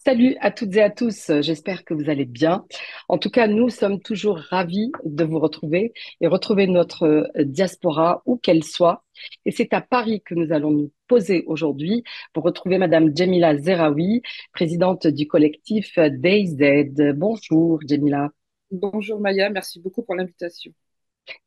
Salut à toutes et à tous, j'espère que vous allez bien. En tout cas, nous sommes toujours ravis de vous retrouver et retrouver notre diaspora, où qu'elle soit. Et c'est à Paris que nous allons nous poser aujourd'hui pour retrouver Madame Djemila Zeraoui, présidente du collectif DayZ. Bonjour Djemila. Bonjour Maya, merci beaucoup pour l'invitation.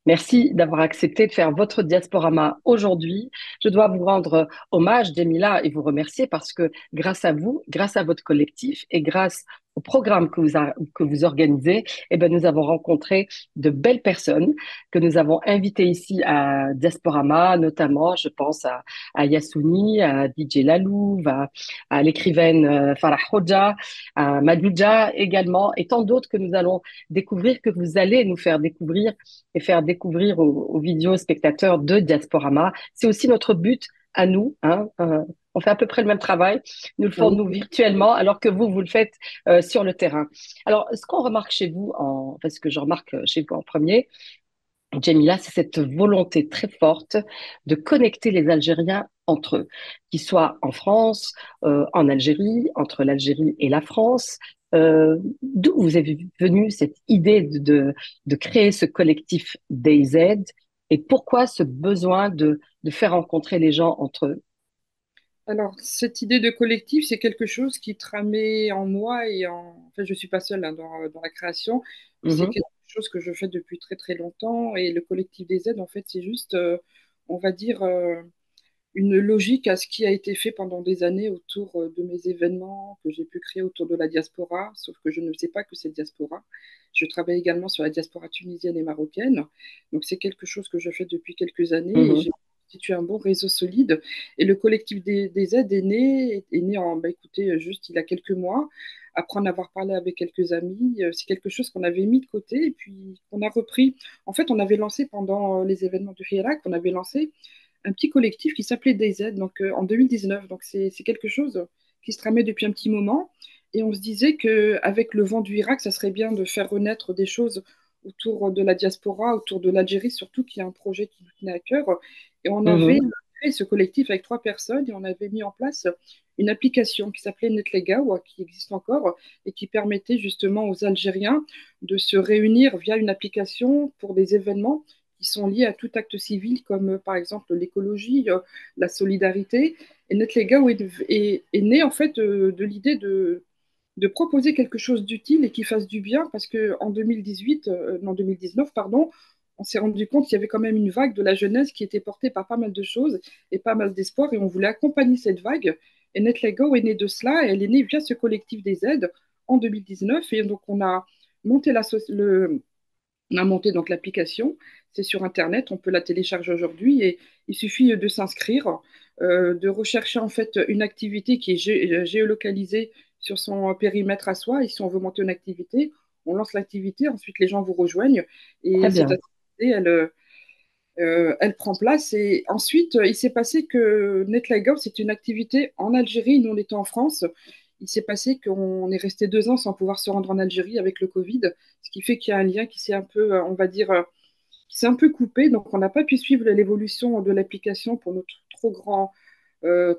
Merci d'avoir accepté de faire votre diasporama aujourd'hui. Je dois vous rendre hommage, Djemila, et vous remercier parce que grâce à vous, grâce à votre collectif et grâce au programme que vous organisez, eh ben, nous avons rencontré de belles personnes que nous avons invitées ici à Diasporama, notamment, je pense à Yassouni, à DJ Lalouve, à l'écrivaine Farah Hodja, à Madouja également, et tant d'autres que nous allons découvrir, que vous allez nous faire découvrir et faire découvrir aux vidéos spectateurs de Diasporama. C'est aussi notre but à nous. Hein, on fait à peu près le même travail. Nous le faisons Oui. nous virtuellement, alors que vous le faites sur le terrain. Alors, ce qu'on remarque chez vous, enfin, ce que je remarque chez vous en premier, Jamila, c'est cette volonté très forte de connecter les Algériens entre eux, qu'ils soient en France, en Algérie, entre l'Algérie et la France. D'où vous avez venu cette idée de créer ce collectif DayZ et pourquoi ce besoin de faire rencontrer les gens entre eux? Alors, cette idée de collectif, c'est quelque chose qui tramait en moi enfin, je suis pas seule hein, dans la création, mais c'est Mhm, quelque chose que je fais depuis très très longtemps. Et le collectif des aides, en fait, c'est juste, on va dire, une logique à ce qui a été fait pendant des années autour de mes événements que j'ai pu créer autour de la diaspora, sauf que je ne sais pas que c'est diaspora. Je travaille également sur la diaspora tunisienne et marocaine. Donc, c'est quelque chose que je fais depuis quelques années et mhm, j'ai constitué un bon réseau solide. Et le collectif des aides est né bah, écoutez, juste il y a quelques mois. Après en avoir parlé avec quelques amis, c'est quelque chose qu'on avait mis de côté et puis qu'on a repris. En fait, on avait lancé pendant les événements du Hirak, on avait lancé un petit collectif qui s'appelait DayZ, donc en 2019. Donc c'est quelque chose qui se tramait depuis un petit moment. Et on se disait qu'avec le vent du Irak, ça serait bien de faire renaître des choses autour de la diaspora, autour de l'Algérie, surtout qui est un projet qui nous tenait à cœur. Et on avait mhm, créé ce collectif avec trois personnes et on avait mis en place une application qui s'appelait Netlega, ou qui existe encore, et qui permettait justement aux Algériens de se réunir via une application pour des événements qui sont liés à tout acte civil, comme par exemple l'écologie, la solidarité. Et NetLegao est né en fait de l'idée de proposer quelque chose d'utile et qui fasse du bien, parce qu'en 2018, non 2019, pardon, on s'est rendu compte qu'il y avait quand même une vague de la jeunesse qui était portée par pas mal de choses et pas mal d'espoir, et on voulait accompagner cette vague. Et NetLego est né de cela, et elle est née via ce collectif des aides en 2019, et donc on a monté on a monté donc l'application, c'est sur Internet, on peut la télécharger aujourd'hui et il suffit de s'inscrire, de rechercher en fait une activité qui est géolocalisée sur son périmètre à soi. Et si on veut monter une activité, on lance l'activité, ensuite les gens vous rejoignent très et cette bien. activité, elle prend place. Et ensuite, il s'est passé que NetLego, c'est une activité en Algérie, nous on était en France. Il s'est passé qu'on est resté 2 ans sans pouvoir se rendre en Algérie avec le Covid, ce qui fait qu'il y a un lien qui s'est un peu, on va dire, qui s'est un peu coupé. Donc, on n'a pas pu suivre l'évolution de l'application pour notre trop grand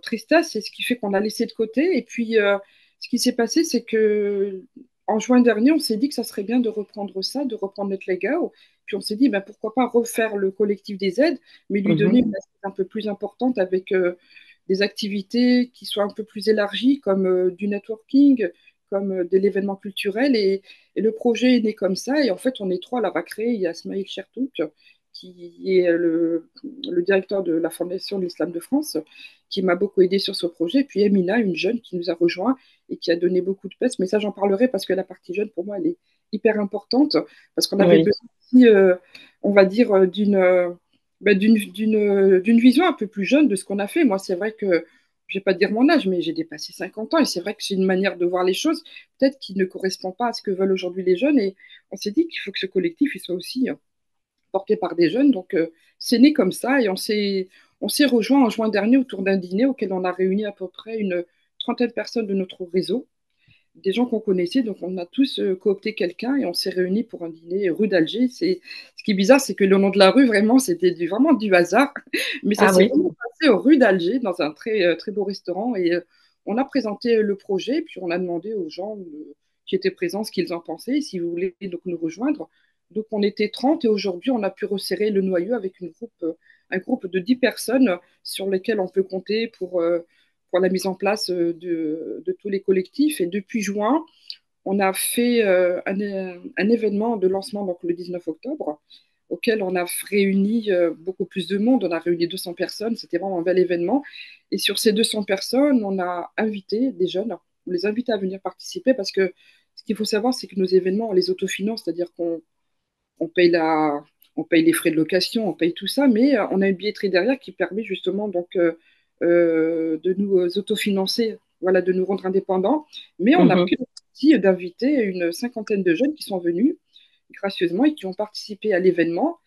tristesse, et ce qui fait qu'on a laissé de côté. Et puis, ce qui s'est passé, c'est que en juin dernier, on s'est dit que ça serait bien de reprendre ça, de reprendre notre Lego. Puis on s'est dit, ben, pourquoi pas refaire le collectif des aides, mais lui donner Mhm, une assiette un peu plus importante avec des activités qui soient un peu plus élargies, comme du networking, comme de l'événement culturel. Et le projet est né comme ça. Et en fait, on est trois à l'avoir créé. Il y a Smaïl Chertouk, qui est le directeur de la Fondation de l'Islam de France, qui m'a beaucoup aidé sur ce projet. Puis Emina, une jeune qui nous a rejoint et qui a donné beaucoup de peps. Mais ça, j'en parlerai parce que la partie jeune, pour moi, elle est hyper importante. Parce qu'on avait oui. besoin aussi, on va dire, d'une vision un peu plus jeune de ce qu'on a fait. Moi, c'est vrai que je vais pas dire mon âge, mais j'ai dépassé 50 ans et c'est vrai que c'est une manière de voir les choses peut-être qui ne correspond pas à ce que veulent aujourd'hui les jeunes. Et on s'est dit qu'il faut que ce collectif il soit aussi porté par des jeunes. Donc, c'est né comme ça et on s'est rejoint en juin dernier autour d'un dîner auquel on a réuni à peu près une trentaine de personnes de notre réseau, des gens qu'on connaissait. Donc, on a tous coopté quelqu'un et on s'est réunis pour un dîner rue d'Alger. Ce qui est bizarre, c'est que le nom de la rue, vraiment, c'était vraiment du hasard. Mais ça Ah s'est oui. vraiment passé aux rues d'Alger, dans un très, très beau restaurant. Et on a présenté le projet, puis on a demandé aux gens qui étaient présents ce qu'ils en pensaient, si vous voulez donc nous rejoindre. Donc on était 30 et aujourd'hui on a pu resserrer le noyau avec un groupe de 10 personnes sur lesquelles on peut compter pour la mise en place de tous les collectifs. Et depuis juin, on a fait un événement de lancement donc le 19 octobre auquel on a réuni beaucoup plus de monde. On a réuni 200 personnes. C'était vraiment un bel événement. Et sur ces 200 personnes, on a invité des jeunes. On les invite à venir participer parce que ce qu'il faut savoir, c'est que nos événements, on les autofinance, c'est-à-dire qu'on on paye on paye les frais de location, on paye tout ça, mais on a une billetterie derrière qui permet justement de nous autofinancer, voilà, de nous rendre indépendants. Mais on a Mhm. pris le parti d'inviter une cinquantaine de jeunes qui sont venus gracieusement et qui ont participé à l'événement.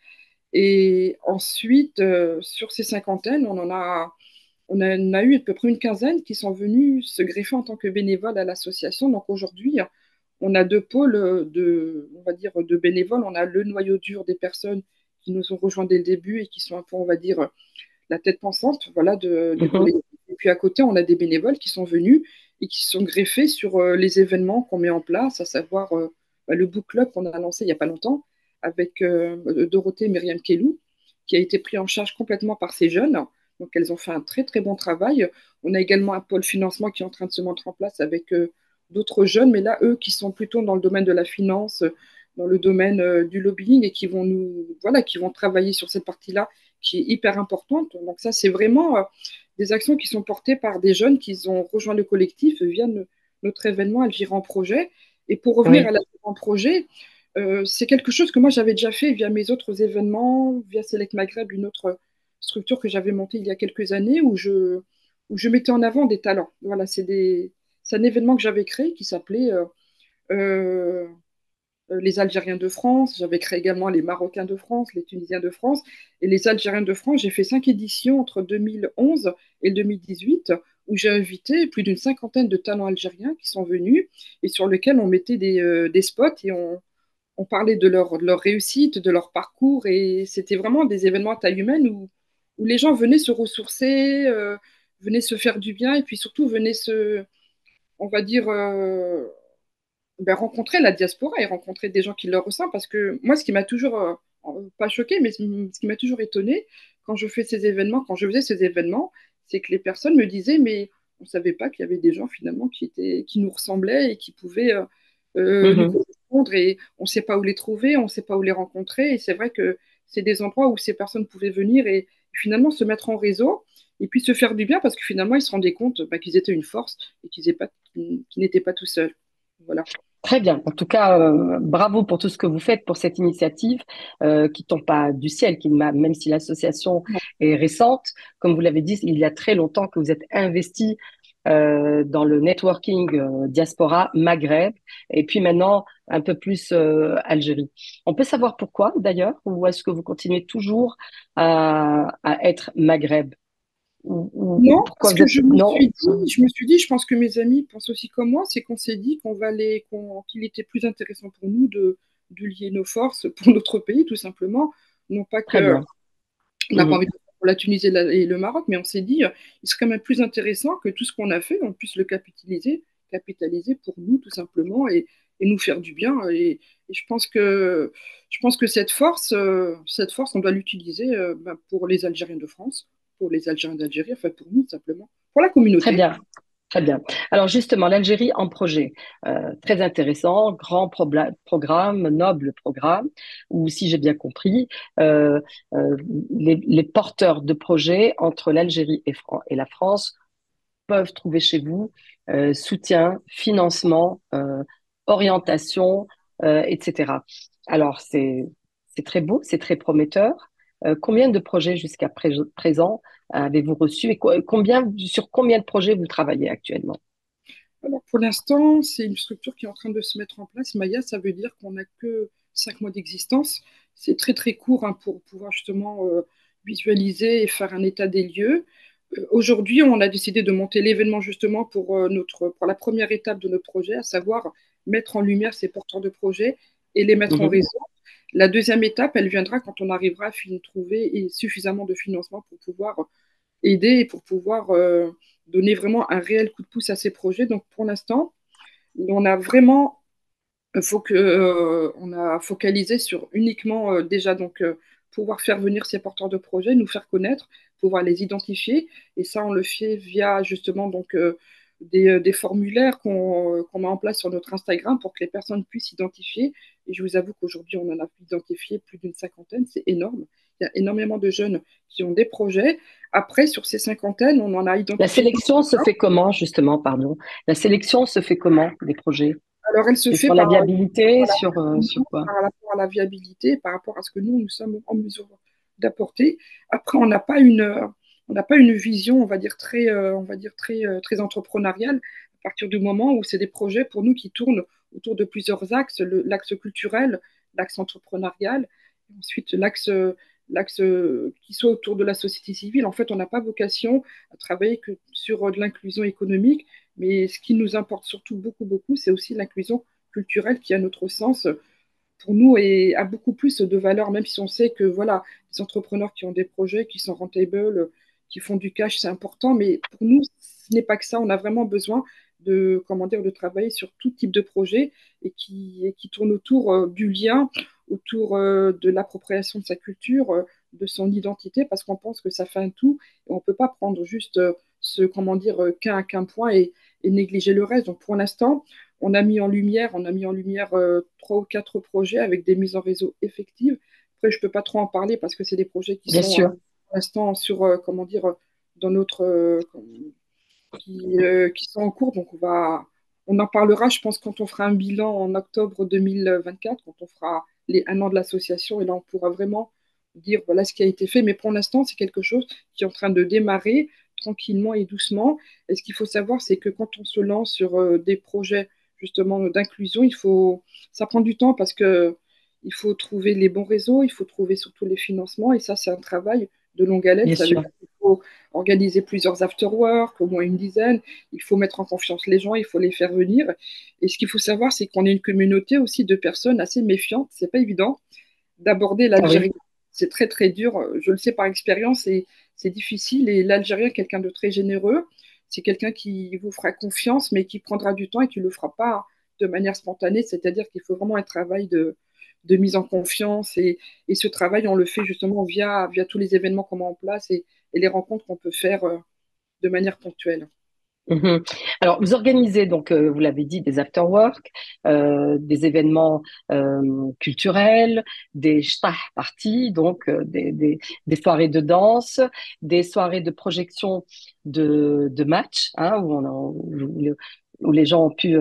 Et ensuite, sur ces cinquantaines, on a eu à peu près une quinzaine qui sont venus se greffer en tant que bénévoles à l'association. Donc aujourd'hui, on a deux pôles on va dire, de bénévoles. On a le noyau dur des personnes qui nous ont rejoints dès le début et qui sont un peu, on va dire, la tête pensante, voilà, du Mhm. collectif. Et puis à côté, on a des bénévoles qui sont venus et qui sont greffés sur les événements qu'on met en place, à savoir le book club qu'on a lancé il n'y a pas longtemps avec Dorothée et Myriam Kellou, qui a été pris en charge complètement par ces jeunes. Donc elles ont fait un très très bon travail. On a également un pôle financement qui est en train de se mettre en place avec d'autres jeunes, mais là, eux, qui sont plutôt dans le domaine de la finance, dans le domaine du lobbying et qui vont voilà, qui vont travailler sur cette partie-là qui est hyper importante. Donc ça, c'est vraiment des actions qui sont portées par des jeunes qui ont rejoint le collectif via notre événement Algérie en projet. Et pour revenir à Oui. l'Algérie en projet, c'est quelque chose que moi j'avais déjà fait via mes autres événements, via Select Maghreb, une autre structure que j'avais montée il y a quelques années où je mettais en avant des talents. Voilà, c'est un événement que j'avais créé qui s'appelait euh, les Algériens de France, j'avais créé également les Marocains de France, les Tunisiens de France et les Algériens de France. J'ai fait 5 éditions entre 2011 et 2018 où j'ai invité plus d'une cinquantaine de talents algériens qui sont venus et sur lesquels on mettait des spots et on parlait de leur réussite, de leur parcours et c'était vraiment des événements à taille humaine où les gens venaient se ressourcer, venaient se faire du bien et puis surtout venaient on va dire, rencontrer la diaspora et rencontrer des gens qui leur ressemblent. Parce que moi, ce qui m'a toujours, pas choqué, mais ce qui m'a toujours étonné quand je fais ces événements, quand je faisais ces événements, c'est que les personnes me disaient, mais on ne savait pas qu'il y avait des gens finalement qui nous ressemblaient et qui pouvaient nous Mhm. correspondre et on ne sait pas où les trouver, on ne sait pas où les rencontrer. Et c'est vrai que c'est des endroits où ces personnes pouvaient venir et finalement se mettre en réseau et puis se faire du bien parce que finalement ils se rendaient compte qu'ils étaient une force et qu'ils n'étaient pas tout seuls. Voilà. Très bien. En tout cas, bravo pour tout ce que vous faites pour cette initiative qui tombe pas du ciel, même si l'association est récente, comme vous l'avez dit, il y a très longtemps que vous êtes investi dans le networking diaspora Maghreb et puis maintenant un peu plus Algérie. On peut savoir pourquoi d'ailleurs, ou est-ce que vous continuez toujours à être Maghreb ou Non, parce pourquoi vous que êtes non? je me suis dit, je pense que mes amis pensent aussi comme moi, c'est qu'on s'est dit qu'il était plus intéressant pour nous de lier nos forces pour notre pays, tout simplement. Non pas Très que bien. on n'a pas Mhm. envie de faire pour la Tunisie et le Maroc, mais on s'est dit, il serait quand même plus intéressant que tout ce qu'on a fait, on puisse le capitaliser pour nous, tout simplement, et nous faire du bien. Et je pense que cette force, on doit l'utiliser pour les Algériens de France, pour les Algériens d'Algérie, enfin pour nous, tout simplement, pour la Très communauté. bien. Très bien. Alors justement, l'Algérie en projet, très intéressant, programme, noble programme, où si j'ai bien compris, euh, euh, les porteurs de projets entre l'Algérie et la France peuvent trouver chez vous soutien, financement, orientation, etc. Alors c'est très beau, c'est très prometteur. Combien de projets jusqu'à présent avez-vous reçus et sur combien de projets vous travaillez actuellement? Alors pour l'instant, c'est une structure qui est en train de se mettre en place. Maya, ça veut dire qu'on n'a que 5 mois d'existence. C'est très très court hein, pour pouvoir justement visualiser et faire un état des lieux. Aujourd'hui, on a décidé de monter l'événement justement pour la première étape de notre projet, à savoir mettre en lumière ces porteurs de projets et les mettre en Mhm. réseau. La deuxième étape, elle viendra quand on arrivera à trouver suffisamment de financement pour pouvoir aider et pour pouvoir donner vraiment un réel coup de pouce à ces projets. Donc pour l'instant, on a vraiment on a focalisé sur uniquement déjà pouvoir faire venir ces porteurs de projets, nous faire connaître, pouvoir les identifier. Et ça, on le fait via justement des formulaires qu'on met en place sur notre Instagram pour que les personnes puissent identifier. Et je vous avoue qu'aujourd'hui, on en a identifié plus d'une cinquantaine. C'est énorme. Il y a énormément de jeunes qui ont des projets. Après, sur ces cinquantaines, on en a La identifié. sélection se fait comment, justement, pardon? La sélection se fait comment, des projets? Alors, elle se C'est fait sur la par viabilité, voilà, sur quoi? par rapport à la viabilité, par rapport à ce que nous sommes en mesure d'apporter. Après, on n'a pas une vision, on va dire très entrepreneuriale à partir du moment où c'est des projets pour nous qui tournent autour de plusieurs axes, l'axe culturel, l'axe entrepreneurial, et ensuite l'axe qui soit autour de la société civile. En fait, on n'a pas vocation à travailler que sur de l'inclusion économique, mais ce qui nous importe surtout beaucoup, beaucoup, c'est aussi l'inclusion culturelle qui, à notre sens, pour nous, a beaucoup plus de valeur, même si on sait que voilà, les entrepreneurs qui ont des projets, qui sont rentables, qui font du cash, c'est important, mais pour nous, ce n'est pas que ça. On a vraiment besoin comment dire, de travailler sur tout type de projet et qui tourne autour du lien, autour de l'appropriation de sa culture, de son identité, parce qu'on pense que ça fait un tout, et on ne peut pas prendre juste comment dire, qu'un point et négliger le reste. Donc pour l'instant, on a mis en lumière 3 ou 4 projets avec des mises en réseau effectives. Après, je ne peux pas trop en parler parce que c'est des projets qui Bien sont sûr. pour l'instant comment dire, dans notre, qui sont en cours. Donc, on en parlera, je pense, quand on fera un bilan en octobre 2024, quand on fera les 1 an de l'association. Et là, on pourra vraiment dire voilà ce qui a été fait. Mais pour l'instant, c'est quelque chose qui est en train de démarrer tranquillement et doucement. Et ce qu'il faut savoir, c'est que quand on se lance sur des projets justement d'inclusion, ça prend du temps parce que il faut trouver les bons réseaux, il faut trouver surtout les financements. Et ça, c'est un travail de longue haleine. Bien Ça veut sûr. dire qu'il faut organiser plusieurs after-work, au moins une dizaine. Il faut mettre en confiance les gens, il faut les faire venir. Et ce qu'il faut savoir, c'est qu'on est une communauté aussi de personnes assez méfiantes. C'est pas évident d'aborder Ah oui. l'Algérie. C'est très très dur. Je le sais par expérience et c'est difficile. Et l'Algérien est quelqu'un de très généreux. C'est quelqu'un qui vous fera confiance, mais qui prendra du temps et qui ne le fera pas de manière spontanée. C'est-à-dire qu'il faut vraiment un travail de mise en confiance. Et ce travail, on le fait justement via tous les événements qu'on met en place et les rencontres qu'on peut faire de manière ponctuelle. Mhm. Alors, vous organisez donc, vous l'avez dit, des after-work, des événements culturels, des shtah parties, donc des soirées de danse, des soirées de projection de matchs, hein, où les gens ont pu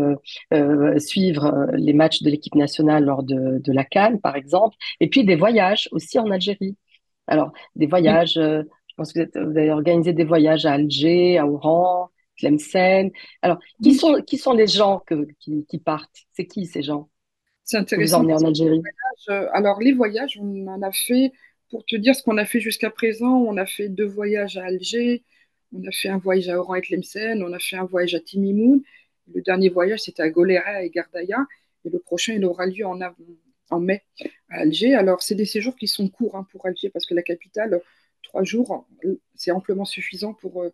suivre les matchs de l'équipe nationale lors de la CAN, par exemple, et puis des voyages aussi en Algérie. Alors, des Oui, voyages, je pense que vous avez organisé des voyages à Alger, à Oran, Tlemcen. Alors, qui oui, sont, qui sont les gens qui partent? C'est qui ces gens c'est que vous intéressant emmenez en parce que Algérie? alors les voyages, on en a fait, pour te dire ce qu'on a fait jusqu'à présent, on a fait 2 voyages à Alger, on a fait un voyage à Oran et Tlemcen, on a fait un voyage à Timimoun. Le dernier voyage, c'était à Golera et Gardaïa. Et le prochain, il aura lieu en mai à Alger. Alors, c'est des séjours qui sont courts pour Alger parce que la capitale, 3 jours, c'est amplement suffisant pour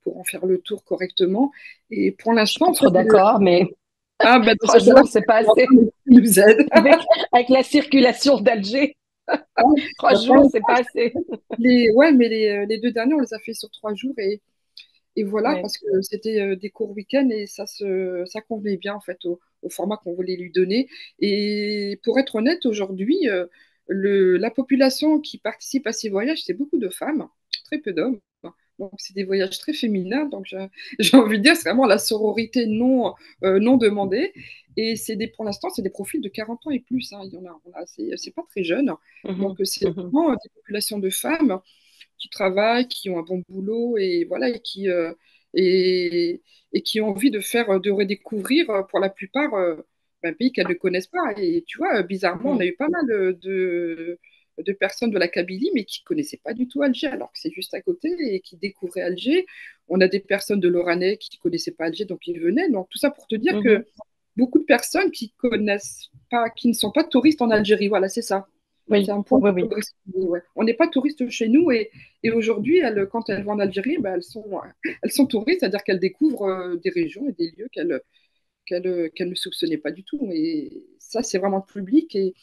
en faire le tour correctement. Et pour Je suis l'instant, pas en fait, trop d'accord, mais ah, ben, dans trois ce cas-là, jours, c'est pas assez. tu nous aides. Avec la circulation d'Alger, trois jours, c'est pas assez. Ouais, mais les 2 derniers, on les a fait sur 3 jours et voilà, Ouais. parce que c'était des courts week-ends et ça convenait bien en fait au format qu'on voulait lui donner. Et pour être honnête, aujourd'hui, la population qui participe à ces voyages, c'est beaucoup de femmes, très peu d'hommes. Donc, c'est des voyages très féminins. Donc, j'ai envie de dire, c'est vraiment la sororité non demandée. Et pour l'instant, c'est des profils de 40 ans et plus, hein. Il y en a, c'est pas très jeune. Donc, Mhm, c'est mhm. vraiment des populations de femmes qui travaillent, qui ont un bon boulot et voilà, et, et qui ont envie de redécouvrir pour la plupart un pays qu'elles ne connaissent pas. Et tu vois, bizarrement, on a Mhm. eu pas mal de personnes de la Kabylie, mais qui ne connaissaient pas du tout Alger, alors que c'est juste à côté et qui découvraient Alger. On a des personnes de l'Oranais qui ne connaissaient pas Alger, donc ils venaient. Donc tout ça pour te dire Mhm. que beaucoup de personnes qui connaissent pas, qui ne sont pas touristes en Algérie, voilà, c'est ça. C'est Oui, un point oui, qu'il oui. faudrait souligner, ouais. On n'est pas touriste chez nous et aujourd'hui, quand elles vont en Algérie, bah, elles sont touristes, c'est-à-dire qu'elles découvrent des régions et des lieux qu'elles ne soupçonnaient pas du tout. Et ça, c'est vraiment le public. Et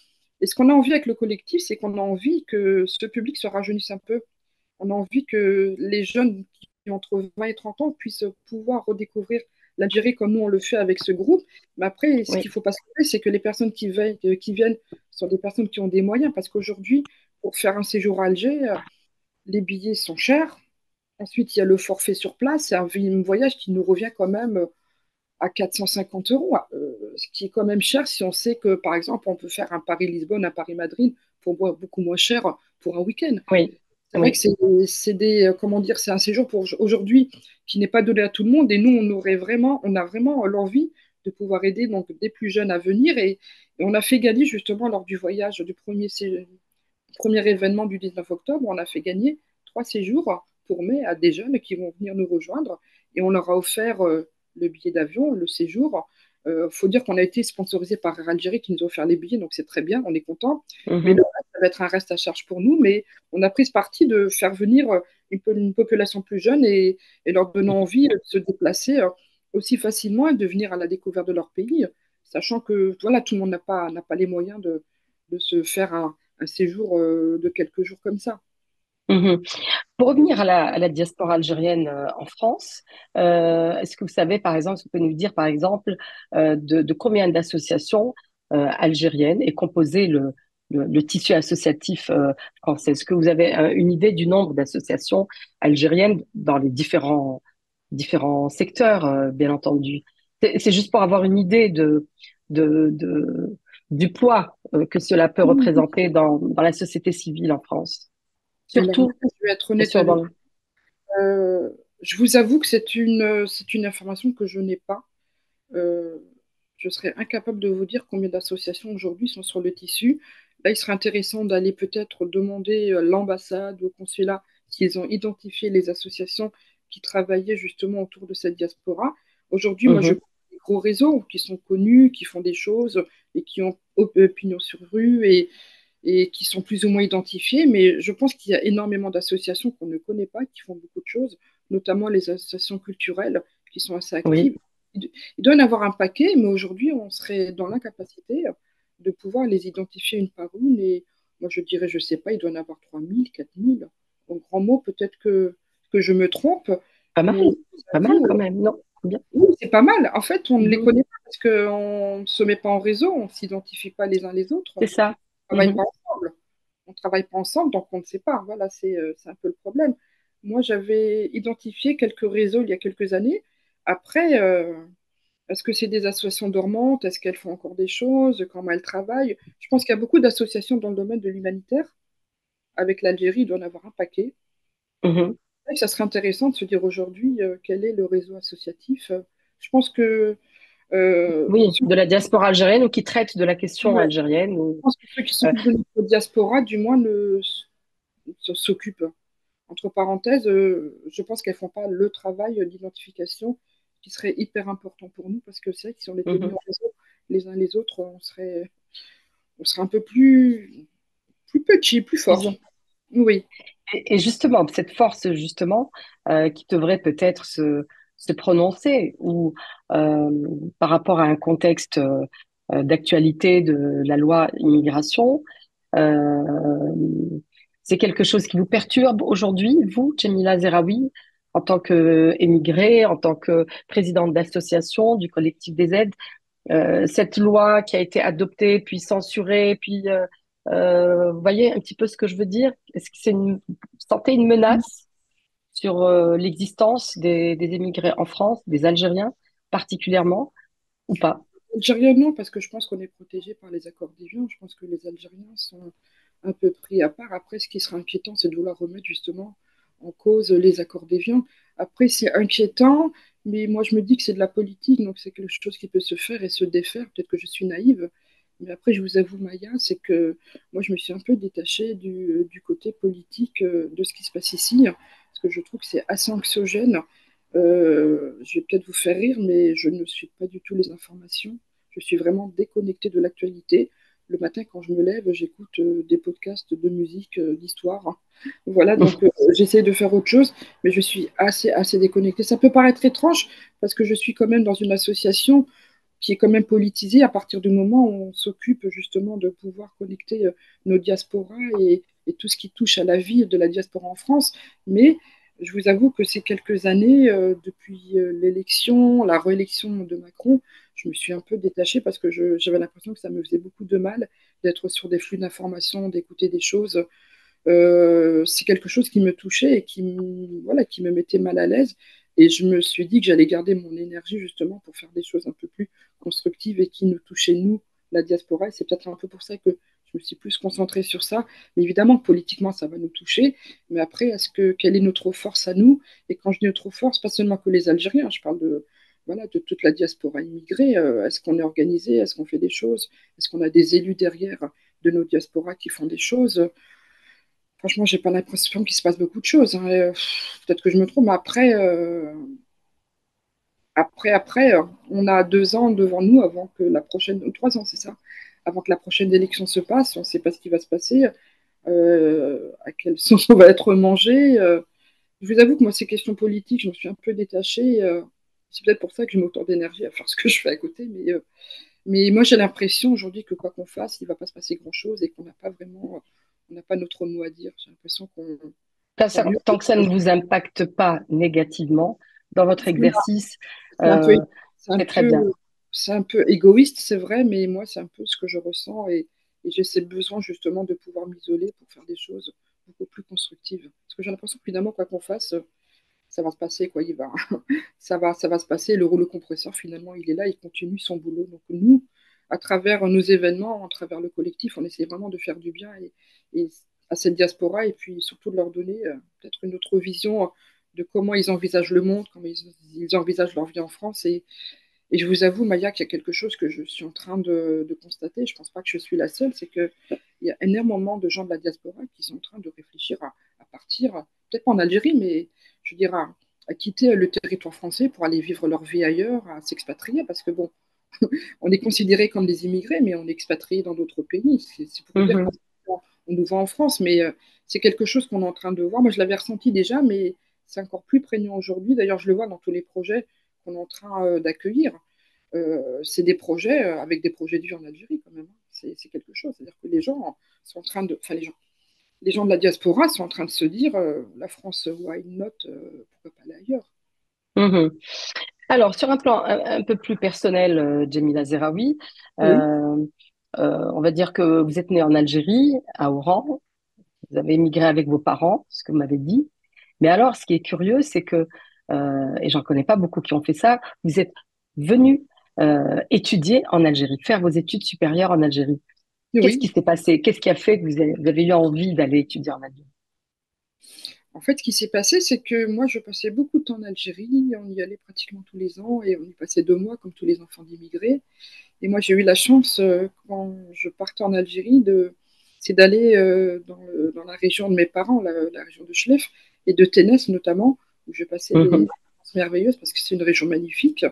ce qu'on a envie avec le collectif, c'est qu'on a envie que ce public se rajeunisse un peu. On a envie que les jeunes qui ont entre 20 et 30 ans puissent pouvoir redécouvrir l'Algérie comme nous on le fait avec ce groupe. Mais après, ce qu'il Oui, ne faut pas se tromper, c'est que les personnes qui viennent sont des personnes qui ont des moyens. Parce qu'aujourd'hui, pour faire un séjour à Alger, les billets sont chers. Ensuite, il y a le forfait sur place. C'est un voyage qui nous revient quand même à 450 euros, ce qui est quand même cher si on sait que, par exemple, on peut faire un Paris-Lisbonne, un Paris-Madrid pour beaucoup moins cher pour un week-end. oui, C'est vrai que oui. comment dire, c'est un séjour pour aujourd'hui qui n'est pas donné à tout le monde et nous, on a vraiment l'envie de pouvoir aider donc des plus jeunes à venir et on a fait gagner justement lors du voyage du premier événement du 19 octobre, on a fait gagner 3 séjours pour mai à des jeunes qui vont venir nous rejoindre et on leur a offert le billet d'avion, le séjour. Faut dire qu'on a été sponsorisé par Air Algérie qui nous a offert les billets, donc c'est très bien, on est content. Mais le Mhm, reste, ça va être un reste à charge pour nous. Mais on a pris ce parti de faire venir une population plus jeune et leur donner envie de se déplacer aussi facilement et de venir à la découverte de leur pays, sachant que voilà, tout le monde n'a pas les moyens de se faire un séjour de quelques jours comme ça. mhm. Pour revenir à la diaspora algérienne en France, est-ce que vous savez, par exemple, vous pouvez nous dire, par exemple, de combien d'associations algériennes est composé le tissu associatif français? Est-ce que vous avez une idée du nombre d'associations algériennes dans les différents secteurs, bien entendu? C'est juste pour avoir une idée de, de- du poids que cela peut représenter dans la société civile en France. Alors là, Surtout, je vais être bien honnête sûr, avec vous. Je vous avoue que c'est une information que je n'ai pas. Euh, je serais incapable de vous dire combien d'associations aujourd'hui sont sur le tissu. Là, il serait intéressant d'aller peut-être demander à l'ambassade ou au consulat s'ils ont identifié les associations qui travaillaient justement autour de cette diaspora. Aujourd'hui, moi, je Mhm, connais des gros réseaux qui sont connus, qui font des choses et qui ont opinion sur rue et qui sont plus ou moins identifiés, mais je pense qu'il y a énormément d'associations qu'on ne connaît pas, qui font beaucoup de choses, notamment les associations culturelles qui sont assez actives. oui, Il doit y en avoir un paquet, mais aujourd'hui, on serait dans l'incapacité de pouvoir les identifier une par une. Et moi, je dirais, je ne sais pas, il doit y en avoir 3000, 4000. En grand mot, peut-être que je me trompe, mais pas mal j'avoue, quand même, non? Bien. oui, c'est pas mal. En fait, on ne les Mhm, connaît pas parce qu'on ne se met pas en réseau, on ne s'identifie pas les uns les autres, c'est on ça. ne travaille Mhm, pas ensemble. On ne travaille pas ensemble, donc on ne sait pas. Voilà, c'est un peu le problème. Moi, j'avais identifié quelques réseaux il y a quelques années. Après, est-ce que c'est des associations dormantes? Est-ce qu'elles font encore des choses? Comment elles travaillent? Je pense qu'il y a beaucoup d'associations dans le domaine de l'humanitaire. Avec l'Algérie, il doit en avoir un paquet. mhm. C'est vrai que ça serait intéressant de se dire aujourd'hui quel est le réseau associatif. Je pense que Oui, de la diaspora algérienne ou qui traite de la question ouais, algérienne. je pense que ceux qui Euh, s'occupent de notre diaspora, du moins, s'occupent. Entre parenthèses, je pense qu'elles font pas le travail d'identification qui serait hyper important pour nous parce que c'est vrai que si on était mis mhm. en réseau les uns les autres, on serait un peu plus petit, plus fort. Disons. Oui. Et justement, cette force, justement, qui devrait peut-être se prononcer ou euh, par rapport à un contexte d'actualité de la loi immigration, euh, c'est quelque chose qui vous perturbe aujourd'hui, vous, Jemila Zeraoui, en tant qu'émigrée, en tant que présidente d'association du collectif des aides, cette loi qui a été adoptée, puis censurée, puis vous voyez un petit peu ce que je veux dire? Est-ce que vous sentez une menace sur l'existence des émigrés en France, des Algériens particulièrement, ou pas? Algériens, non, parce que je pense qu'on est protégé par les accords d'Évian. Je pense que les Algériens sont un peu pris à part. Après, ce qui serait inquiétant, c'est de vouloir remettre justement en cause les accords d'Évian. Après, c'est inquiétant, mais moi, je me dis que c'est de la politique, donc c'est quelque chose qui peut se faire et se défaire. Peut-être que je suis naïve, mais après, je vous avoue, Maya, c'est que moi, je me suis un peu détachée du côté politique de ce qui se passe ici, parce que je trouve que c'est assez anxiogène. Je vais peut-être vous faire rire, mais je ne suis pas du tout les informations. Je suis vraiment déconnectée de l'actualité. le matin, quand je me lève, j'écoute des podcasts de musique, d'histoire. Voilà, donc j'essaie de faire autre chose, mais je suis assez déconnectée. Ça peut paraître étrange parce que je suis quand même dans une association qui est quand même politisée à partir du moment où on s'occupe justement de pouvoir connecter nos diasporas et tout ce qui touche à la vie de la diaspora en France. Mais je vous avoue que ces quelques années, depuis l'élection, la réélection de Macron, je me suis un peu détachée parce que j'avais l'impression que ça me faisait beaucoup de mal d'être sur des flux d'informations, d'écouter des choses. C'est quelque chose qui me touchait et voilà, qui me mettait mal à l'aise. Et je me suis dit que j'allais garder mon énergie justement pour faire des choses un peu plus constructives et qui nous touchaient, nous, la diaspora. Et c'est peut-être un peu pour ça que je me suis plus concentrée sur ça. Mais évidemment, politiquement, ça va nous toucher. Mais après, quelle est notre force à nous? Et quand je dis notre force, pas seulement que les Algériens, je parle voilà, de toute la diaspora immigrée. Est-ce qu'on est organisé? Est-ce qu'on fait des choses? Est-ce qu'on a des élus derrière de nos diasporas qui font des choses? Franchement, j'ai pas l'impression qu'il se passe beaucoup de choses, hein. Peut-être que je me trompe, mais après, on a 2 ans devant nous avant que la prochaine, ou 3 ans, c'est ça, avant que la prochaine élection se passe. On ne sait pas ce qui va se passer, à quelle sauce on va être mangé. Je vous avoue que moi, ces questions politiques, je me suis un peu détachée. C'est peut-être pour ça que je mets autant d'énergie à faire ce que je fais à côté, mais moi, j'ai l'impression aujourd'hui que quoi qu'on fasse, il ne va pas se passer grand-chose et qu'on n'a pas vraiment, on n'a pas notre mot à dire. J'ai l'impression qu'on hurle. Tant que ça ne vous impacte pas négativement dans votre exercice, C'est un peu, euh, c'est un c'est très peu, bien. c'est un peu égoïste, c'est vrai, mais moi, c'est un peu ce que je ressens et j'ai ce besoin justement de pouvoir m'isoler pour faire des choses beaucoup plus constructives. Parce que j'ai l'impression que finalement, quoi qu'on fasse, ça va se passer, quoi. Ça va se passer. Le rouleau compresseur, finalement, il est là, il continue son boulot. Donc nous, à travers nos événements, à travers le collectif, on essaie vraiment de faire du bien et à cette diaspora et puis surtout de leur donner peut-être une autre vision de comment ils envisagent le monde, comment ils envisagent leur vie en France. Et je vous avoue, Maya, qu'il y a quelque chose que je suis en train de constater. Je ne pense pas que je suis la seule. C'est qu'il y a énormément de gens de la diaspora qui sont en train de réfléchir à partir, peut-être pas en Algérie, mais je dirais à quitter le territoire français pour aller vivre leur vie ailleurs, à s'expatrier. Parce que bon, on est considérés comme des immigrés, mais on est expatriés dans d'autres pays. C'est pour dire Mhm. qu'on nous voit en France, mais c'est quelque chose qu'on est en train de voir. Moi, je l'avais ressenti déjà, mais c'est encore plus prégnant aujourd'hui. D'ailleurs, je le vois dans tous les projets qu'on est en train d'accueillir. C'est des projets avec des projets de vie en Algérie quand même. C'est quelque chose. C'est-à-dire que les gens sont en train de, enfin les gens de la diaspora sont en train de se dire la France, why not, pourquoi pas aller ailleurs. Mhm. Alors, sur un plan un peu plus personnel, Djemila Zeraoui, Oui, euh, on va dire que vous êtes née en Algérie, à Oran, vous avez émigré avec vos parents, ce que vous m'avez dit. Mais alors, ce qui est curieux, c'est que, et j'en connais pas beaucoup qui ont fait ça, vous êtes venu étudier en Algérie, faire vos études supérieures en Algérie. Qu'est-ce qui oui. s'est passé? Qu'est-ce qui a fait que vous avez eu envie d'aller étudier en Algérie? En fait, ce qui s'est passé, c'est que moi, je passais beaucoup de temps en Algérie. On y allait pratiquement tous les ans et on y passait 2 mois, comme tous les enfants d'immigrés. Et moi, j'ai eu la chance, quand je partais en Algérie, c'est d'aller dans la région de mes parents, la région de Chlef, et de Ténès notamment, où je passais des Mhm. vacances merveilleuses parce que c'est une région magnifique.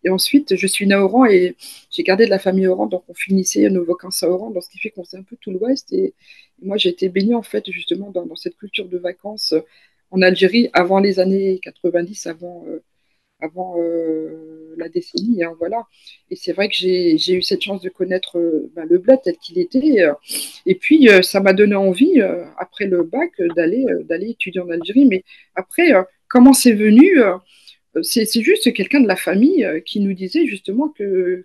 Et ensuite, je suis née à Oran et j'ai gardé de la famille à Oran, donc on finissait nos vacances à Oran, donc ce qui fait qu'on faisait un peu tout l'Ouest. Et moi, j'ai été baignée en fait justement dans cette culture de vacances en Algérie avant les années 90, avant la décennie, hein, voilà. Et c'est vrai que j'ai eu cette chance de connaître le bled tel qu'il était. Et puis, ça m'a donné envie, après le bac, d'aller étudier en Algérie. Mais après, comment c'est venu c'est juste quelqu'un de la famille qui nous disait justement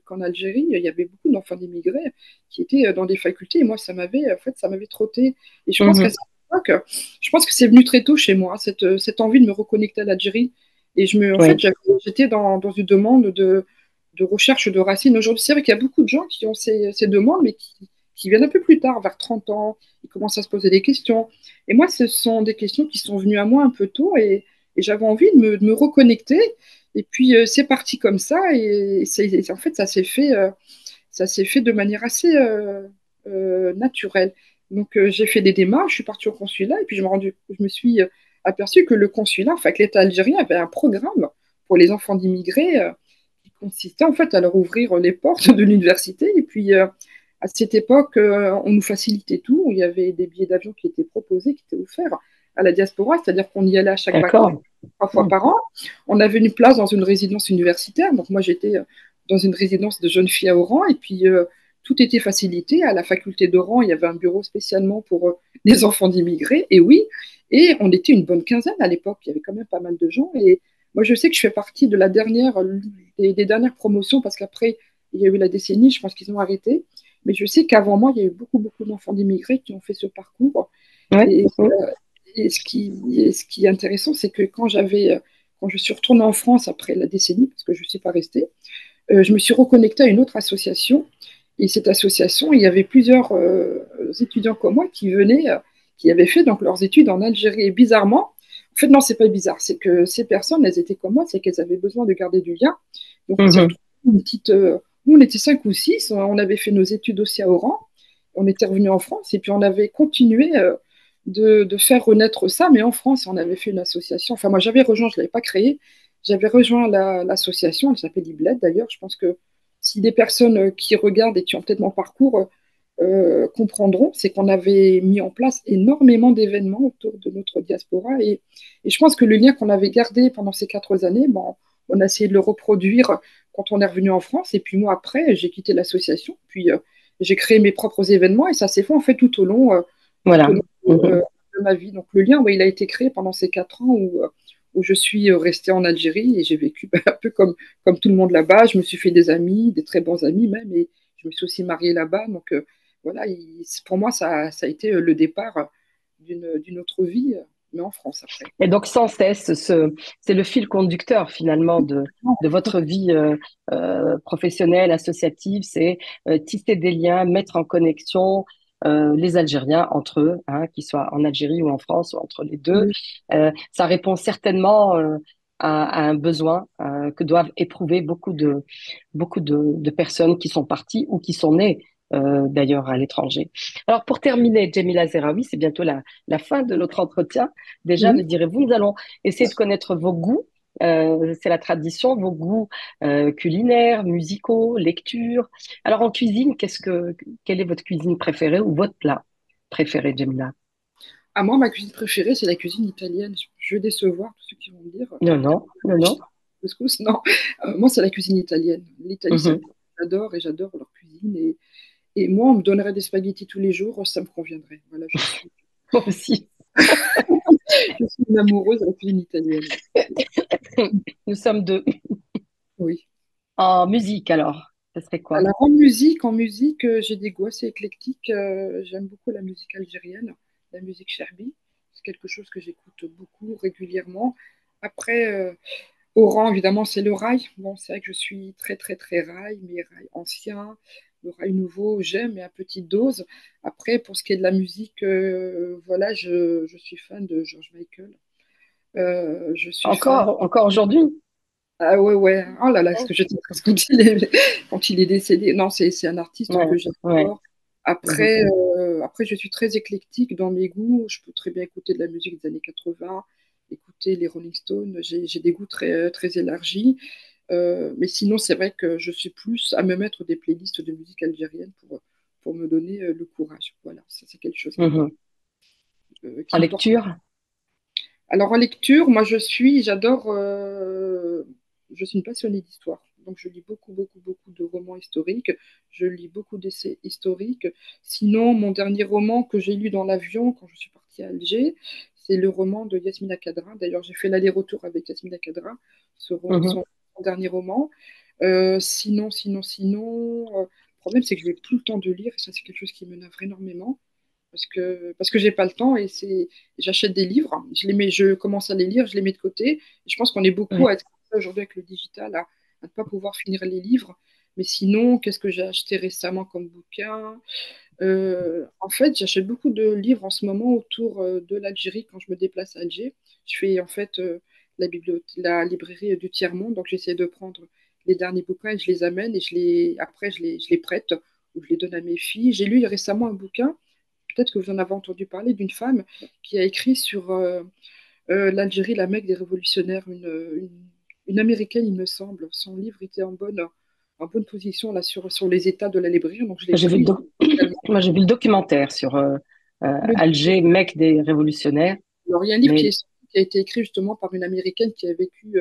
qu'en Algérie, il y avait beaucoup d'enfants d'immigrés qui étaient dans des facultés. Et moi, en fait, ça m'avait trotté. Et je pense qu'à Mhm. cette époque, je pense que c'est venu très tôt chez moi, cette envie de me reconnecter à l'Algérie. Et en fait, Oui. j'étais dans une demande de recherche de racines. Aujourd'hui, c'est vrai qu'il y a beaucoup de gens qui ont ces demandes, mais qui viennent un peu plus tard, vers 30 ans. Ils commencent à se poser des questions. Et moi, ce sont des questions qui sont venues à moi un peu tôt et j'avais envie de me reconnecter. Et puis, c'est parti comme ça. En fait, ça s'est fait de manière assez naturelle. Donc, j'ai fait des démarches, je suis partie au consulat et puis je me suis aperçue que le consulat, enfin que l'État algérien avait un programme pour les enfants d'immigrés qui consistait en fait à leur ouvrir les portes de l'université. Et puis, à cette époque, on nous facilitait tout. Il y avait des billets d'avion qui étaient proposés, qui étaient offerts à la diaspora, c'est-à-dire qu'on y allait à chaque vacances, D'accord. 3 fois Hmm. par an. On avait une place dans une résidence universitaire. Donc moi, j'étais dans une résidence de jeunes filles à Oran. Et puis, tout était facilité. À la faculté d'Oran, il y avait un bureau spécialement pour les enfants d'immigrés. Et oui, et on était une bonne quinzaine à l'époque. Il y avait quand même pas mal de gens. Et moi, je sais que je fais partie de la dernière, des dernières promotions, parce qu'après, il y a eu la décennie, je pense qu'ils ont arrêté. Mais je sais qu'avant moi, il y a eu beaucoup, beaucoup d'enfants d'immigrés qui ont fait ce parcours. Ouais. Et, Hmm. ce qui est intéressant, c'est que quand je suis retournée en France après la décennie, parce que je ne suis pas restée, je me suis reconnectée à une autre association. Et cette association, il y avait plusieurs étudiants comme moi qui venaient, qui avaient fait donc leurs études en Algérie. Et bizarrement, en fait, non, c'est pas bizarre, c'est que ces personnes, elles étaient comme moi, c'est qu'elles avaient besoin de garder du lien. Donc, on s'est Mhm. retrouvés une petite. Nous, on était 5 ou 6, on avait fait nos études aussi à Oran, on était revenus en France, et puis on avait continué de faire renaître ça, mais en France, on avait fait une association. Enfin, moi, j'avais rejoint, je ne l'avais pas créée, j'avais rejoint l'association, elle s'appelle Ibled d'ailleurs. Je pense que si des personnes qui regardent et qui ont peut-être mon parcours comprendront, c'est qu'on avait mis en place énormément d'événements autour de notre diaspora. Et je pense que le lien qu'on avait gardé pendant ces 4 années, bon, on a essayé de le reproduire quand on est revenu en France. Et puis moi, après, j'ai quitté l'association, puis j'ai créé mes propres événements et ça s'est fait en fait tout au Voilà. long Mhm. de ma vie. Donc le lien, ouais, il a été créé pendant ces 4 ans où je suis restée en Algérie et j'ai vécu un peu comme tout le monde là-bas. Je me suis fait des amis, des très bons amis même, et je me suis aussi mariée là-bas. Donc voilà, pour moi, ça a été le départ d'une autre vie, mais en France après. Et donc, sans cesse, c'est le fil conducteur finalement de votre vie professionnelle, associative, c'est tisser des liens, mettre en connexion les Algériens entre eux, hein, qu'ils soient en Algérie ou en France ou entre les deux. Oui, Ça répond certainement à un besoin que doivent éprouver beaucoup de personnes qui sont parties ou qui sont nées d'ailleurs à l'étranger. Alors, pour terminer, Djemila Zeraoui, c'est bientôt la fin de notre entretien. Déjà, me oui. direz-vous, nous allons essayer de connaître vos goûts. C'est la tradition, vos goûts culinaires, musicaux, lecture. Alors en cuisine, quelle est votre cuisine préférée ou votre plat préféré, Jamila? À moi, ma cuisine préférée, c'est la cuisine italienne. Je vais décevoir tous ceux qui vont me dire Non, non, non, non. couscous. Non, moi, c'est la cuisine italienne. L'Italie, c'est un Mhm. pays que j'adore et j'adore leur cuisine. Et moi, on me donnerait des spaghettis tous les jours, ça me conviendrait. Voilà, Moi aussi. je suis une amoureuse de la cuisine italienne. Nous sommes deux. Oui. En musique, alors, ce serait quoi? Alors, en musique, j'ai des goûts assez éclectiques. J'aime beaucoup la musique algérienne, la musique cherbi. C'est quelque chose que j'écoute beaucoup, régulièrement. Après, Oran, évidemment, c'est le rail. Bon, c'est vrai que je suis très, très, très rail, mais rail ancien, le rail nouveau, j'aime, mais à petite dose. Après, pour ce qui est de la musique, voilà, je suis fan de George Michael. Je suis fan. Encore aujourd'hui? Ah ouais, ouais. Oh là là, ce Ouais. que j'étais triste quand il est décédé. Non, c'est un artiste Ouais, que ouais. j'adore. Mhm. Après, je suis très éclectique dans mes goûts. Je peux très bien écouter de la musique des années 80, écouter les Rolling Stones. J'ai des goûts très, très élargis. Mais sinon, c'est vrai que je suis plus à me mettre des playlists de musique algérienne pour me donner le courage. Voilà, ça c'est quelque chose Mhm. En qui me porte. lecture? Alors en lecture, moi je suis une passionnée d'histoire. Donc je lis beaucoup, beaucoup, beaucoup de romans historiques. Je lis beaucoup d'essais historiques. Sinon, mon dernier roman que j'ai lu dans l'avion quand je suis partie à Alger, c'est le roman de Yasmina Khadra. D'ailleurs, j'ai fait l'aller-retour avec Yasmina Khadra, Mhm. son dernier roman. Sinon, le problème c'est que je n'ai plus le temps de lire et ça c'est quelque chose qui me navre énormément parce que j'ai pas le temps et j'achète des livres, je les mets, je commence à les lire, je les mets de côté. Et je pense qu'on est beaucoup Ouais. à être comme ça aujourd'hui avec le digital, à ne pas pouvoir finir les livres. Mais sinon, qu'est-ce que j'ai acheté récemment comme bouquin? En fait, j'achète beaucoup de livres en ce moment autour de l'Algérie quand je me déplace à Alger. Je fais en fait la librairie du Tiers-Monde, donc j'essaie de prendre les derniers bouquins et je les amène et après je les prête ou je les donne à mes filles. J'ai lu récemment un bouquin, peut-être que vous en avez entendu parler, d'une femme qui a écrit sur l'Algérie, la Mecque des révolutionnaires, une Américaine, il me semble. Son livre était en bonne. en bonne position là sur les états de la librairie, donc je l'ai J'ai vu pris également. moi, j'ai vu le documentaire sur Le- Alger, mec des révolutionnaires, Alors, il y a un livre mais qui a été écrit justement par une Américaine qui a vécu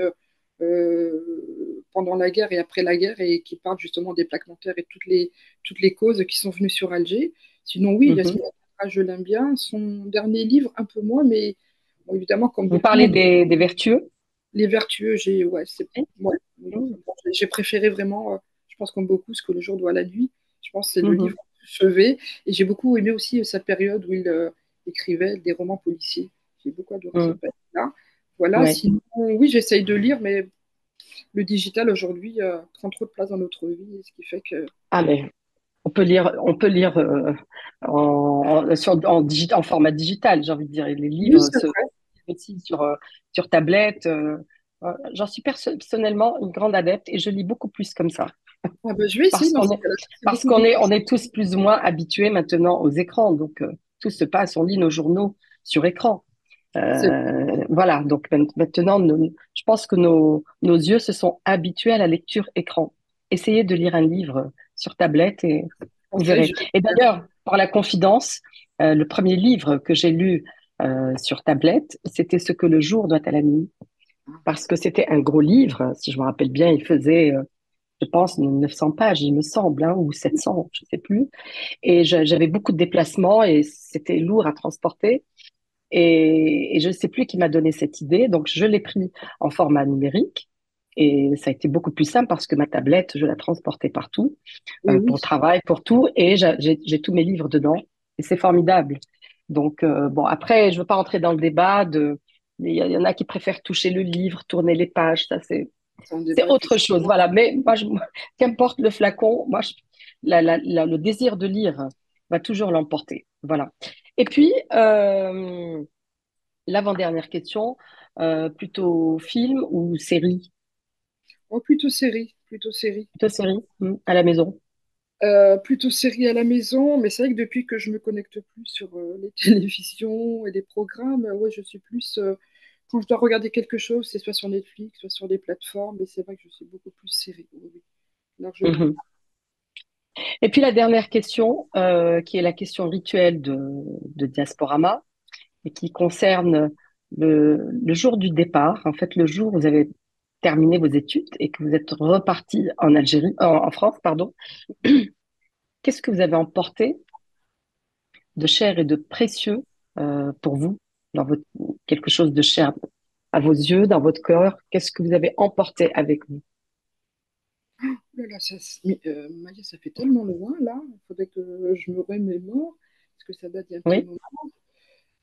pendant la guerre et après la guerre et qui parle justement des plaques dentaires et toutes les causes qui sont venues sur Alger. Sinon, oui, mhm. Yasmina Khadra, je l'aime bien. Son dernier livre, un peu moins, mais bon, évidemment, comme Vous beaucoup de parlez monde, des vertueux. Les Vertueux, Oui. ouais, oui. Mhm. Bon, j'ai préféré vraiment, je pense comme beaucoup, Ce que le jour doit à la nuit. Je pense que c'est le livre Mhm. chevet. Et j'ai beaucoup aimé aussi sa période où il écrivait des romans policiers. J'ai beaucoup adoré cette Mhm. période-là. Voilà, Ouais. sinon, oui, j'essaye de lire, mais le digital aujourd'hui prend trop de place dans notre vie, ce qui fait que Ah, mais on peut lire en format digital, j'ai envie de dire. Et les oui, livres c'est se vrai. aussi sur tablette. J'en suis personnellement une grande adepte et je lis beaucoup plus comme ça. Ah ben, je vais essayer Parce dans qu'on ce est, cas-là. C'est parce beaucoup plus on facile. est tous plus ou moins habitués maintenant aux écrans. Donc, tout se passe, on lit nos journaux sur écran. C'est Voilà, donc maintenant, je pense que nos yeux se sont habitués à la lecture écran. Essayez de lire un livre sur tablette et vous français, verrez. je vais Et le faire. d'ailleurs, pour la confidence, le premier livre que j'ai lu sur tablette, c'était Ce que le jour doit à la nuit, parce que c'était un gros livre. Si je me rappelle bien, il faisait, je pense, 900 pages, il me semble, hein, ou 700, je sais plus. Et j'avais beaucoup de déplacements et c'était lourd à transporter. Et je ne sais plus qui m'a donné cette idée. Donc, je l'ai pris en format numérique. Et ça a été beaucoup plus simple parce que ma tablette, je la transportais partout, Et pour oui, le travail, pour tout. Et j'ai tous mes livres dedans. Et c'est formidable. Donc, bon, après, je ne veux pas rentrer dans le débat de. Il y en a qui préfèrent toucher le livre, tourner les pages. Ça, c'est un c'est débat autre chose. effectivement. Voilà. Mais moi, qu'importe le flacon, moi, le désir de lire va toujours l'emporter. Voilà. Et puis, l'avant-dernière question, plutôt film ou série? Oh, plutôt série, plutôt série. Plutôt série, à la maison. Plutôt série à la maison, mais c'est vrai que depuis que je me connecte plus sur les télévisions et les programmes, ouais, je suis plus. Quand je dois regarder quelque chose, c'est soit sur Netflix, soit sur des plateformes, mais c'est vrai que je suis beaucoup plus série, oui, oui, largement. Mhm. Et puis la dernière question, qui est la question rituelle de Diasporama, et qui concerne le jour du départ, en fait, le jour où vous avez terminé vos études et que vous êtes reparti en Algérie, en France, pardon. Qu'est-ce que vous avez emporté de cher et de précieux pour vous, dans votre, quelque chose de cher à vos yeux, dans votre cœur? Qu'est-ce que vous avez emporté avec vous? Oh là là, mais, Maya, ça fait tellement loin là, il faudrait que je me remémore, parce que ça date d'il y a un petit Oui.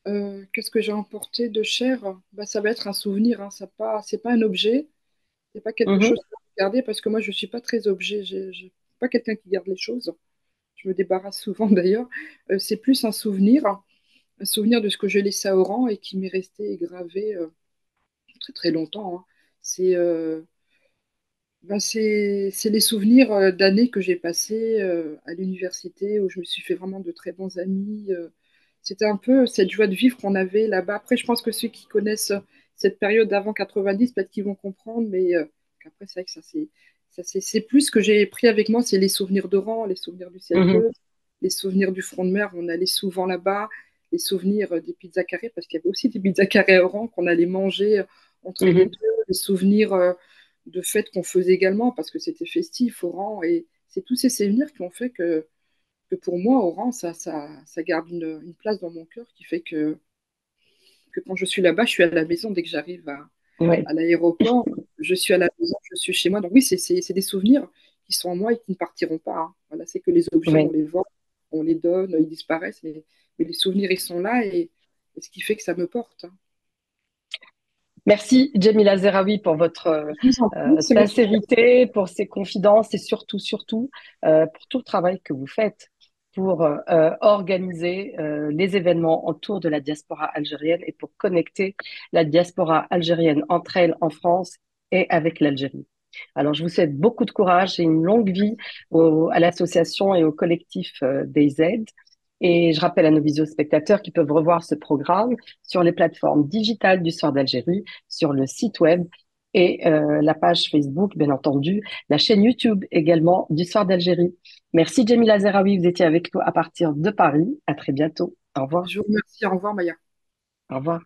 moment. Qu'est-ce que j'ai emporté de cher? Bah, ça va être un souvenir, hein, c'est pas un objet, c'est pas quelque Mhm. chose à garder, parce que moi je suis pas très objet, je pas quelqu'un qui garde les choses. Je me débarrasse souvent d'ailleurs. C'est plus un souvenir de ce que j'ai laissé à Oran et qui m'est resté gravé très très longtemps, hein. C'est c'est les souvenirs d'années que j'ai passées à l'université où je me suis fait vraiment de très bons amis. C'était un peu cette joie de vivre qu'on avait là-bas. Après, je pense que ceux qui connaissent cette période d'avant 90, peut-être qu'ils vont comprendre, mais après, c'est vrai que c'est plus ce que j'ai pris avec moi, c'est les souvenirs d'Oran, les souvenirs du ciel Mhm. bleu, les souvenirs du front de mer, on allait souvent là-bas, les souvenirs des pizzas carrées, parce qu'il y avait aussi des pizzas carrées à Oran qu'on allait manger entre les Mhm. deux, les souvenirs de fêtes qu'on faisait également, parce que c'était festif, Oran, et c'est tous ces souvenirs qui ont fait que pour moi, Oran, ça garde une place dans mon cœur qui fait que quand je suis là-bas, je suis à la maison dès que j'arrive Ouais. à l'aéroport, je suis à la maison, je suis chez moi. Donc oui, c'est des souvenirs qui sont en moi et qui ne partiront pas, hein. Voilà, c'est que les objets, on Ouais. les vend, on les donne, ils disparaissent, mais les souvenirs, ils sont là et ce qui fait que ça me porte, hein. Merci, Jamila Zeraoui, pour votre Je vous en prie, c'est moi qui vous sincérité, pour ces confidences et surtout, pour tout le travail que vous faites pour organiser les événements autour de la diaspora algérienne et pour connecter la diaspora algérienne entre elles en France et avec l'Algérie. Alors, je vous souhaite beaucoup de courage et une longue vie à l'association et au collectif des aides. Et je rappelle à nos visio-spectateurs qui peuvent revoir ce programme sur les plateformes digitales du Soir d'Algérie, sur le site web et la page Facebook, bien entendu, la chaîne YouTube également du Soir d'Algérie. Merci Jamila Zeraoui, vous étiez avec nous à partir de Paris. À très bientôt. Au revoir. Je vous remercie. Au revoir, Maya. Au revoir.